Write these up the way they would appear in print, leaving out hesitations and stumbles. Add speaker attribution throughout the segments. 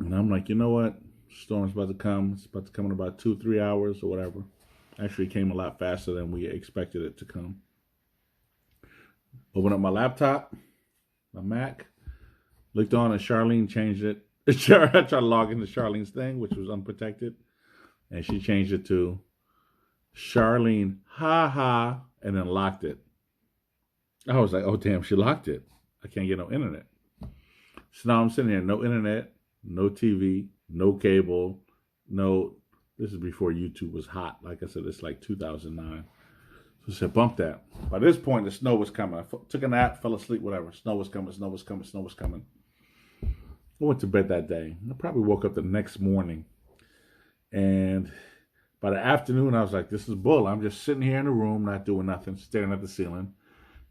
Speaker 1: And I'm like, you know what? Storm's about to come. It's about to come in about 2-3 hours or whatever. Actually, it came a lot faster than we expected it to come. Open up my laptop, my Mac, looked on, and Charlene changed it. I tried to log into Charlene's thing, which was unprotected, and she changed it to Charlene, ha ha, and then locked it. I was like, oh, damn, she locked it. I can't get no internet. So now I'm sitting here, no internet, no TV, no cable, no. This is before YouTube was hot. Like I said, it's like 2009. So I said, bump that. By this point, the snow was coming. I took a nap, fell asleep, whatever. Snow was coming, snow was coming, snow was coming. I went to bed that day. I probably woke up the next morning. And by the afternoon, I was like, this is bull. I'm just sitting here in the room, not doing nothing, staring at the ceiling,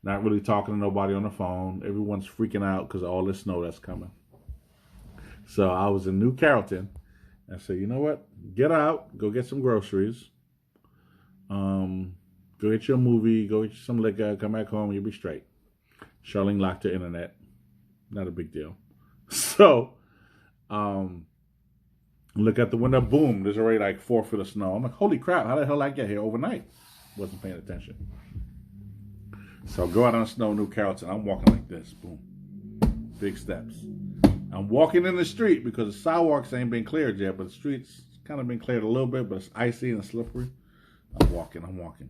Speaker 1: not really talking to nobody on the phone. Everyone's freaking out because of all this snow that's coming. So I was in New Carrollton. I said, you know what? Get out, go get some groceries. Go get you a movie, go get you some liquor, come back home, you'll be straight. Charlene locked her internet. Not a big deal. So, look at the window, boom, there's already like 4 feet of snow. I'm like, holy crap, how the hell did I get here overnight? Wasn't paying attention. So I go out on the snow in New Carrollton. I'm walking like this, boom. Big steps. I'm walking in the street because the sidewalks ain't been cleared yet, but the streets kind of been cleared a little bit, but it's icy and slippery. I'm walking.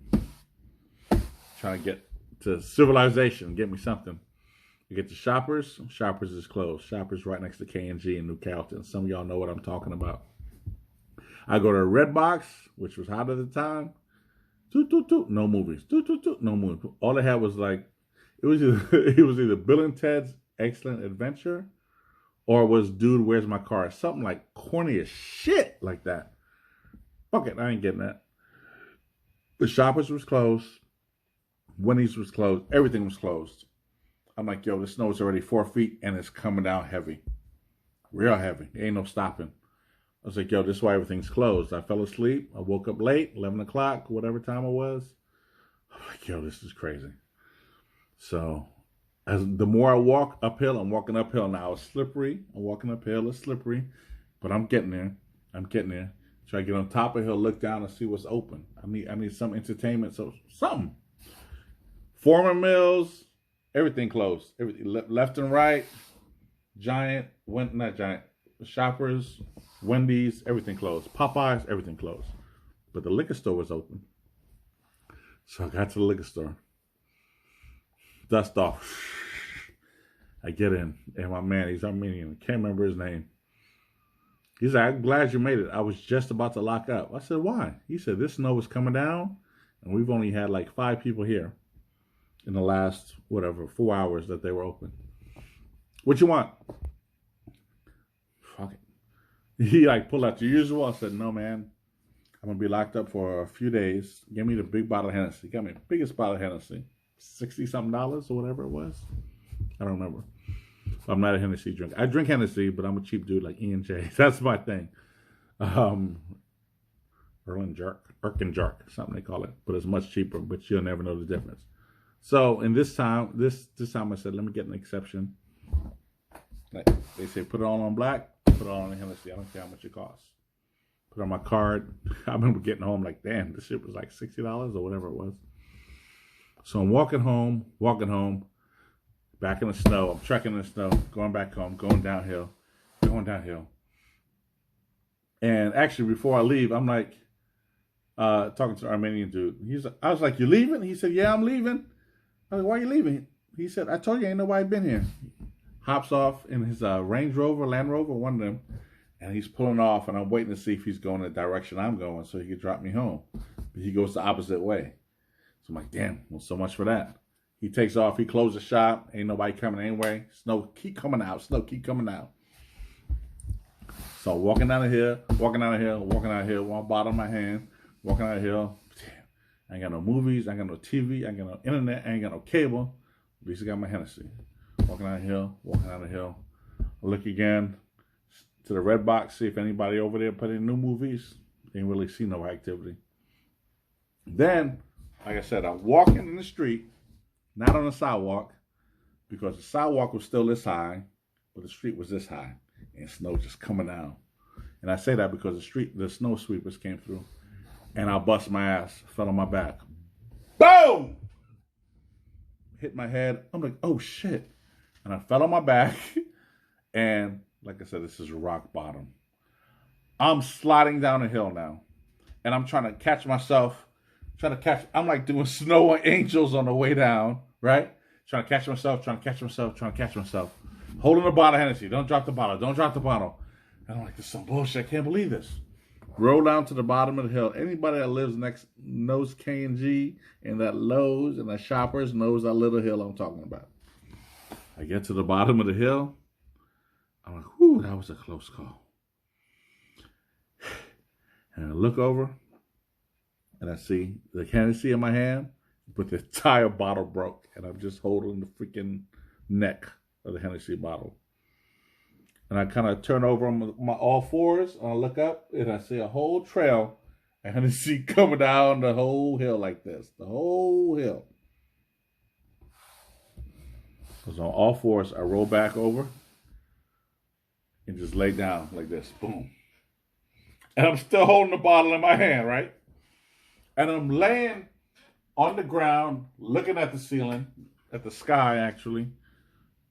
Speaker 1: Trying to get to civilization, get me something. You get to Shoppers. Shoppers is closed. Shoppers right next to K&G in New Carrollton. Some of y'all know what I'm talking about. I go to a Red Box, which was hot at the time. Toot, toot, toot. No movies. Toot, toot, toot. No movies. All they had was like, it was either Bill and Ted's Excellent Adventure or it was Dude, Where's My Car? Something like corny as shit like that. Fuck it, I ain't getting that. The Shoppers was closed. Wendy's was closed. Everything was closed. I'm like, yo, the snow is already 4 feet and it's coming down heavy. Real heavy. Ain't no stopping. I was like, yo, this is why everything's closed. I fell asleep. I woke up late, 11 o'clock, whatever time it was. I'm like, yo, this is crazy. So as the more I walk uphill, I'm walking uphill now. It's slippery. I'm walking uphill. It's slippery. But I'm getting there. Try to get on top of the hill, look down and see what's open. I need some entertainment. So something. Foreman Mills, everything closed. Everything left and right. Not Giant. Shoppers, Wendy's, everything closed. Popeyes, everything closed. But the liquor store was open. So I got to the liquor store. Dust off. I get in. And my man, he's Armenian. I can't remember his name. He's like, I'm glad you made it. I was just about to lock up. I said, why? He said, this snow is coming down. And we've only had like 5 people here in the last, 4 hours that they were open. What you want? Fuck it. He like pulled out the usual. I said, no, man. I'm going to be locked up for a few days. Give me the big bottle of Hennessy. Got me the biggest bottle of Hennessy. $60-something or whatever it was. I don't remember. I'm not a Hennessy drinker. I drink Hennessy, but I'm a cheap dude like E&J. That's my thing. Erlen Jerk, something they call it. But it's much cheaper, but you'll never know the difference. So in this time I said, let me get an exception. Like they say, put it all on black, put it all on Hennessy. I don't care how much it costs. Put it on my card. I remember getting home like, damn, this shit was like $60 or whatever it was. So I'm walking home, back in the snow. I'm trekking in the snow, going back home, going downhill. And actually, before I leave, I'm like, talking to an Armenian dude. I was like, you leaving? He said, yeah, I'm leaving. I was like, why are you leaving? He said, I told you ain't nobody been here. Hops off in his Range Rover, Land Rover, one of them. And he's pulling off, and I'm waiting to see if he's going the direction I'm going so he can drop me home. But he goes the opposite way. So I'm like, damn, well, so much for that. He takes off. He closes the shop. Ain't nobody coming anyway. Snow keep coming out. So walking down the hill, one bottle in my hand, walking down the hill. Damn, I ain't got no movies. I ain't got no TV. I ain't got no internet. I ain't got no cable. At least I got my Hennessy. Walking down the hill. I look again to the Red Box, see if anybody over there put in new movies. Ain't really see no activity. Then, like I said, I'm walking in the street, not on the sidewalk, because the sidewalk was still this high, but the street was this high. and snow just coming down. And I say that because the snow sweepers came through, and I bust my ass, fell on my back. Boom! Hit my head. I'm like, oh shit. And I fell on my back. And like I said, this is rock bottom. I'm sliding down a hill now. And I'm trying to catch myself. I'm like doing snow angels on the way down, right? Trying to catch myself. Holding the bottle of Hennessy. Don't drop the bottle. And I'm like, this is some bullshit. I can't believe this. Roll down to the bottom of the hill. Anybody that lives knows K&G and that Lowe's and that Shoppers knows that little hill I'm talking about. I get to the bottom of the hill. I'm like, whew, that was a close call. And I look over and I see the Hennessy in my hand, but the entire bottle broke. And I'm just holding the freaking neck of the Hennessy bottle. And I kind of turn over on my all fours, and I look up, and I see a whole trail of Hennessy coming down the whole hill like this. The whole hill. I was on all fours. I roll back over and just lay down like this. Boom. And I'm still holding the bottle in my hand, right? And I'm laying on the ground, looking at the ceiling, at the sky, actually.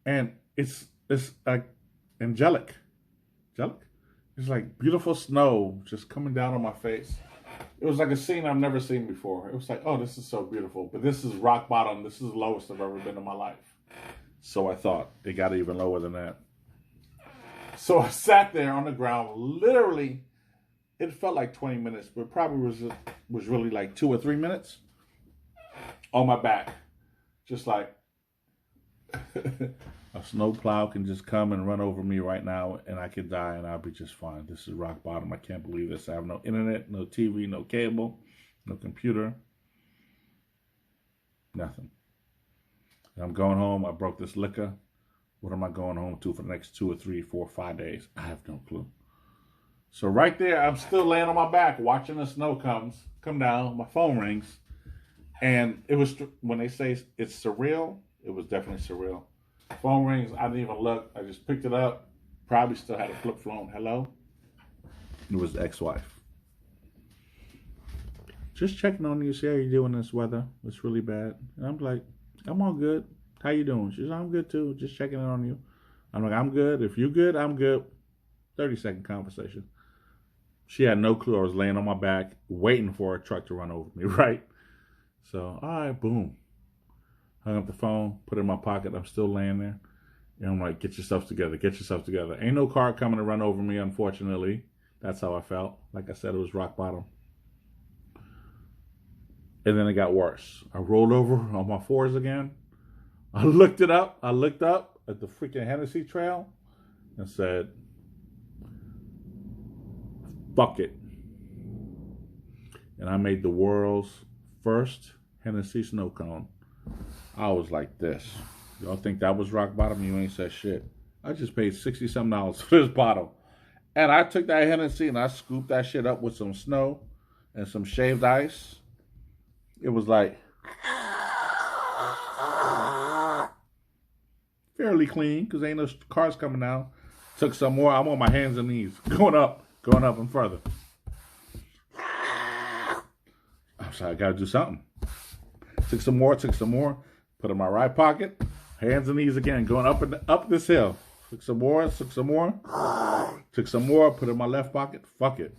Speaker 1: And it's like angelic. It's like beautiful snow just coming down on my face. It was like a scene I've never seen before. It was like, oh, this is so beautiful. But this is rock bottom. This is the lowest I've ever been in my life. So I thought. It got even lower than that. So I sat there on the ground. Literally, it felt like 20 minutes, but probably was really like 2 or 3 minutes on my back. Just like a snowplow can just come and run over me right now, and I could die, and I'll be just fine. This is rock bottom. I can't believe this. I have no internet, no TV, no cable, no computer, nothing. And I'm going home. I broke this liquor. What am I going home to for the next 2 or 3, 4, 5 days? I have no clue. So right there, I'm still laying on my back, watching the snow come down. My phone rings, and it was when they say it's surreal. It was definitely surreal. Phone rings. I didn't even look. I just picked it up. Probably still had a flip phone. Hello? It was the ex-wife. Just checking on you, see how you doing this weather. It's really bad. And I'm like, I'm all good. How you doing? She's like, I'm good too. Just checking in on you. I'm like, I'm good. If you good, I'm good. 30-second conversation. She had no clue I was laying on my back, waiting for a truck to run over me, right? So, all right, boom. Hung up the phone, put it in my pocket. I'm still laying there. And I'm like, get yourself together. Ain't no car coming to run over me, unfortunately. That's how I felt. Like I said, it was rock bottom. And then it got worse. I rolled over on my fours again. I looked up at the freaking Hennessy trail and said, fuck it. And I made the world's first Hennessy snow cone. I was like this. Y'all think that was rock bottom? You ain't said shit. I just paid $60-something for this bottle. And I took that Hennessy and I scooped that shit up with some snow and some shaved ice. It was like fairly clean because ain't no cars coming down. Took some more. I'm on my hands and knees. Going up and further. I'm sorry, I gotta do something. Took some more. Put in my right pocket. Hands and knees again. Going up this hill. Took some more. Took some more. Put in my left pocket. Fuck it.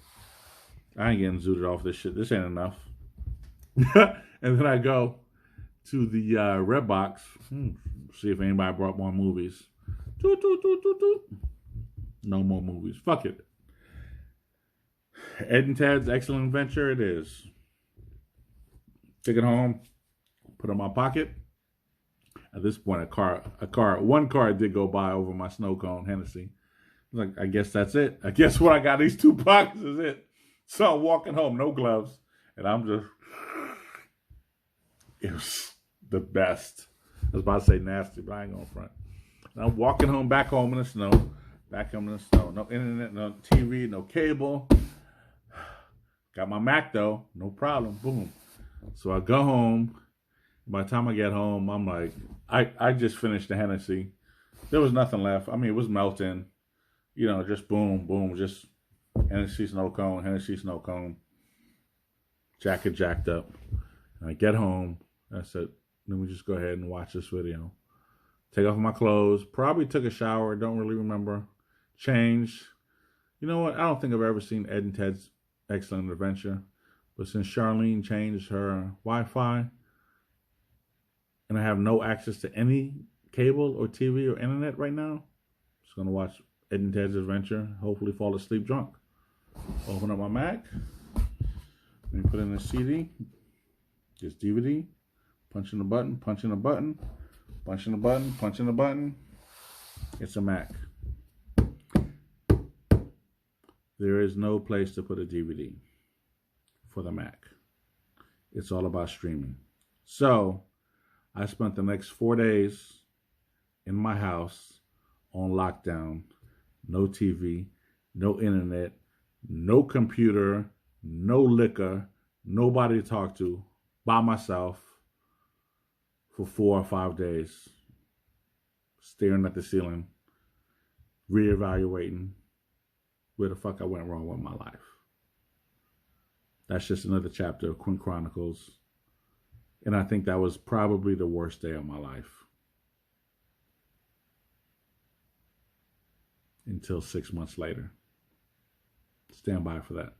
Speaker 1: I ain't getting zooted off this shit. This ain't enough. And then I go to the red box. See if anybody brought more movies. No more movies. Fuck it. Ed and Ted's Excellent Adventure. It is. Take it home. Put it in my pocket. At this point, one car did go by over my snow cone, Hennessy. Like, I guess that's it. I guess what I got these 2 pockets is it. So I'm walking home, no gloves, and I'm just. It was the best. I was about to say nasty, but I ain't going front. And I'm walking home, back home in the snow. No internet, no TV, no cable. Got my Mac though, no problem. Boom. So I go home. By the time I get home, I'm like, I just finished the Hennessy. There was nothing left. I mean, it was melting. You know, just boom, boom, just Hennessy snow cone, Hennessy snow cone, jacket jacked up. And I get home. I said, let me just go ahead and watch this video. Take off my clothes. Probably took a shower. Don't really remember. Changed. You know what? I don't think I've ever seen Ed and Ted's Excellent Adventure. But since Charlene changed her Wi-Fi, and I have no access to any cable or TV or internet right now, I'm just going to watch Ed and Ted's Adventure. Hopefully fall asleep drunk. Open up my Mac. Let me put in the CD. Just DVD. Punching the button, punching the button, punching the button, punching the button. It's a Mac. There is no place to put a DVD for the Mac. It's all about streaming. So I spent the next 4 days in my house on lockdown. No TV, no internet, no computer, no liquor, nobody to talk to, by myself for 4 or 5 days, staring at the ceiling, reevaluating where the fuck I went wrong with my life. That's just another chapter of Quinn Chronicles. And I think that was probably the worst day of my life. Until 6 months later. Stand by for that.